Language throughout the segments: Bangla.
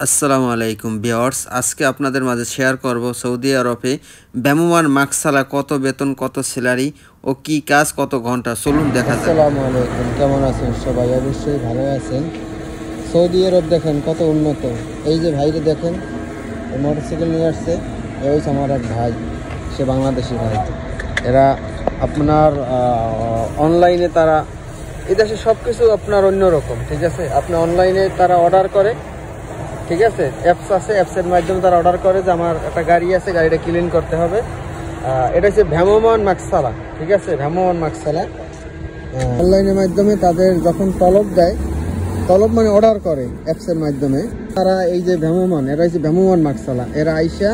আসসালামু আলাইকুম ভিউয়ার্স, আজকে আপনাদের মাঝে শেয়ার করব সৌদি আরবে ভ্রাম্যমাণ মাকসালা কত বেতন, কত স্যালারি ও কি কাজ, কত ঘন্টা। চলুন দেখা যাক। আসসালামু আলাইকুম, কেমন আছেন সবাই? অবশ্যই ভালো আছেন। সৌদি আরব দেখেন কত উন্নত। এই যে ভাইরে দেখেন, মোটরসাইকেল নিয়ে আসছে। এই হচ্ছে আমার এক ভাই, সে বাংলাদেশি ভাই। এরা আপনার অনলাইনে তারা এই দেশে সব কিছু আপনার অন্যরকম, ঠিক আছে। আপনি অনলাইনে তারা অর্ডার করে, ঠিক আছে। অ্যাপস আছে, অ্যাপসের মাধ্যমে তারা অর্ডার করে যে আমার একটা গাড়ি আছে, গাড়িটা ক্লিন করতে হবে। এটা হচ্ছে ভ্রাম্যমাণ মাকসালা, ঠিক আছে। ভ্রাম্যমাণ মাকসালা অনলাইনের মাধ্যমে তাদের যখন তলব দেয়, তলব মানে অর্ডার করে অ্যাপসের মাধ্যমে, তারা এই যে ভ্রাম্যমাণ, এরা হচ্ছে ভ্রাম্যমাণ মাকসালা। এরা আইসা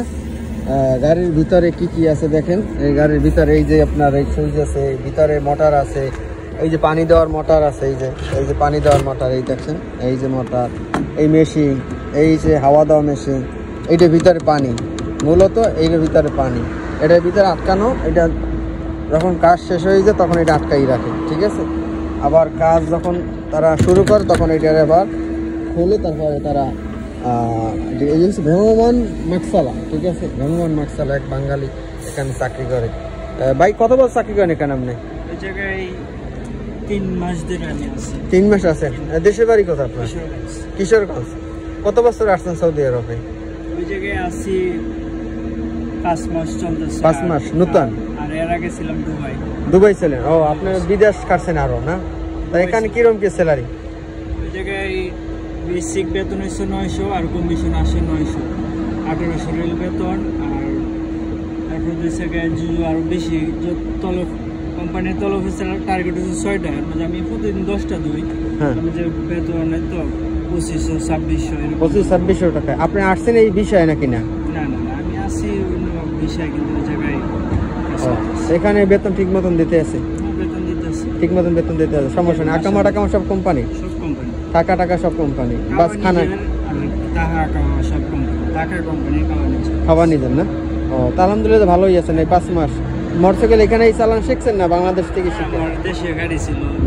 গাড়ির ভিতরে কি কি আছে দেখেন। এই গাড়ির ভিতরে এই যে আপনার এই সুইচ আছে, ভিতরে মোটর আছে, এই যে পানি দেওয়ার মোটর আছে, এই যে পানি দেওয়ার মোটর, এই দেখছেন, এই যে মোটর, এই মেশিন, এই যে হাওয়া দেওয়া মেশিন, এইটার ভিতরে পানি, মূলত এইটার ভিতরে পানি, এটার ভিতরে আটকানো। এটা যখন কাজ শেষ হয়ে যায় তখন এটা আটকাই রাখে, ঠিক আছে। আবার কাজ যখন তারা শুরু করে তখন এটার আবার খুলে তারপরে তারা এই হচ্ছে ভ্রাম্যমাণ মাকসালা, ঠিক আছে। ভ্রাম্যমাণ মাকসালা এক বাঙালি এখানে চাকরি করে। ভাই কত বছর চাকরি করেন এখানে আপনি? ওই জায়গায় 3 মাস ধরে আমি আছি। 3 মাস আছেন। দেশের বাড়ি কোথায় আপনার? কিশোরগঞ্জ। কত বছর আসছেন সৌদি আরবে? ওই জায়গায় আছি 5 মাস চলতেছে। 5 মাস নতুন? আর এর আগে ছিলাম দুবাই। দুবাই ছিলেন? ও, আপনি বিদেশ কাটছেন আরো না? তাই এখানে কিরকম কি স্যালারি? ওই জায়গায় বেসিক বেতন হচ্ছে 900 আর কমিশন আসে 900, 1800 রেল বেতন। আর এখন দুই জায়গায় আরো বেশি তলব, কোম্পানির তলব হচ্ছে টার্গেট হচ্ছে 6টা, মানে আমি প্রতিদিন 10টা দুই। আমি যে বেতনের তো 2500-2600, 2500-2600 টাকা। আপনি আসছেন এই বিষয়ে নাকি? না না না, আমি আসি অন্য বিষয়, কিন্তু ওই জায়গায় এখানে বেতন ঠিক মতন দিতে আছে? বেতন দিতেছে, ঠিক মতন বেতন দিতে আছে, সমস্যা নেই। আকামা টাকামা সব কোম্পানি, সব কোম্পানি, টাকা সব কোম্পানি, বাস খানা সব কোম্পানি, টাকা কোম্পানি, খাবার নিজের না? ও, তা আলহামদুলিল্লাহ ভালোই আছেন। এই 5 মাস মোটরসাইকেল এখানেই চালান শিখছেন না বাংলাদেশ থেকে শিখে? দেশে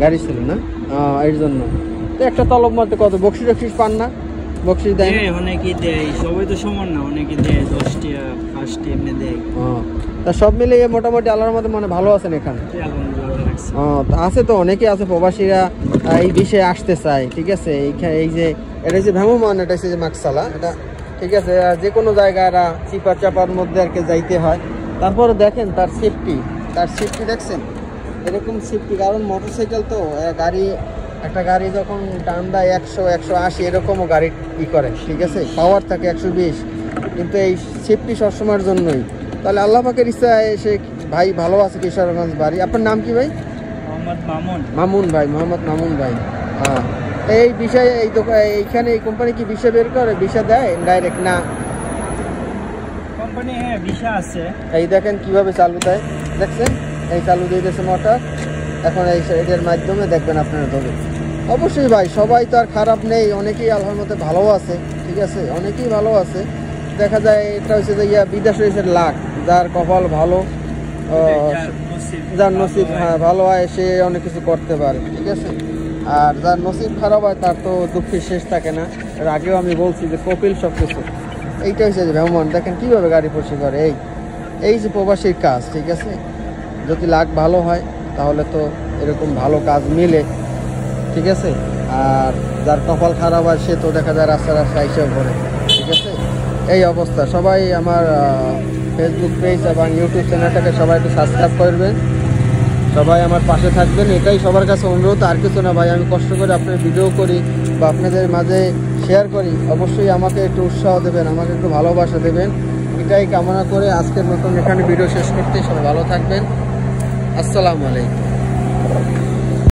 গাড়ি ছিল না, এর জন্য। তো একটা তলব মধ্যে কত বকশিস পান না? বকশিস দেয় অনেকে দেয়, সবাই তো সমান না, অনেকে দেয় 10 টাকা 5 টাকা এমনি দেয়। তা সব মিলিয়ে মোটামুটি আল্লাহর মধ্যে মানে ভালো আছেন এখানে? আছে তো অনেকে আছে প্রবাসীরা এই বিষয়ে আসতে চায়, ঠিক আছে। এই যে এটা হচ্ছে ভ্রাম্যমাণ, এটা হচ্ছে যে মাকসালা, এটা ঠিক আছে। যে কোনো জায়গায় এরা চিপা চাপার মধ্যে আর কি যাইতে হয়। তারপরে দেখেন তার সেফটি দেখছেন, এরকম সেফটি। কারণ মোটরসাইকেল তো গাড়ি, একটা গাড়ি যখন টান দেয় 100-180 এরকমও গাড়ি ই করে, ঠিক আছে। পাওয়ার থাকে 120, কিন্তু এই সেফটি সবসময়ের জন্যই। তাহলে আল্লাহ পাকের ইচ্ছায় সে ভাই ভালো আছে। কিশোরগঞ্জ বাড়ি। আপনার নাম কি ভাই? মামুন ভাই, মোহাম্মদ মামুন ভাই। হ্যাঁ, এই বিষয়ে এই এইখানে এই কোম্পানি কি ভিসা বের করে, ভিসা দেয় ডাইরেক্ট না? কোম্পানি হ্যাঁ ভিসা আছে। এই দেখেন কিভাবে চালু দেয়, দেখছেন? এই চালু দিয়ে দিয়েছে মোটর। এখন এই এদের মাধ্যমে দেখবেন আপনারা তবে। অবশ্যই ভাই, সবাই তো আর খারাপ নেই, অনেকেই আল্লাহর মধ্যে ভালো আছে, ঠিক আছে। অনেকেই ভালো আছে। দেখা যায় এটা হচ্ছে যে বিদেশ হয়েছে লাখ, যার কপাল ভালো, যার নসিব ভালো হয় সে অনেক কিছু করতে পারে, ঠিক আছে। আর যার নসিব খারাপ হয় তার তো দুঃখের শেষ থাকে না। এর আগেও আমি বলছি যে কপিল সব কিছু। এইটা হচ্ছে যে ভ্রাম্যমাণ। দেখেন কীভাবে গাড়ি পরিষ্কার করে। এই যে প্রবাসীর কাজ, ঠিক আছে। যদি লাখ ভালো হয় তাহলে তো এরকম ভালো কাজ মিলে, ঠিক আছে। আর যার কপাল খারাপ হয় সে তো দেখা যায় রাস্তা আইসা করে, ঠিক আছে। এই অবস্থা। সবাই আমার ফেসবুক পেজ এবং ইউটিউব চ্যানেলটাকে সবাই একটু সাবস্ক্রাইব করবেন, সবাই আমার পাশে থাকবেন, এটাই সবার কাছে অনুরোধ। আর কিছু না ভাই, আমি কষ্ট করে আপনার ভিডিও করি বা আপনাদের মাঝে শেয়ার করি। অবশ্যই আমাকে একটু উৎসাহ দেবেন, আমাকে একটু ভালোবাসা দেবেন, এটাই কামনা করে আজকের মতন এখানে ভিডিও শেষ করতে। সবাই ভালো থাকবেন। আসসালামু আলাইকুম।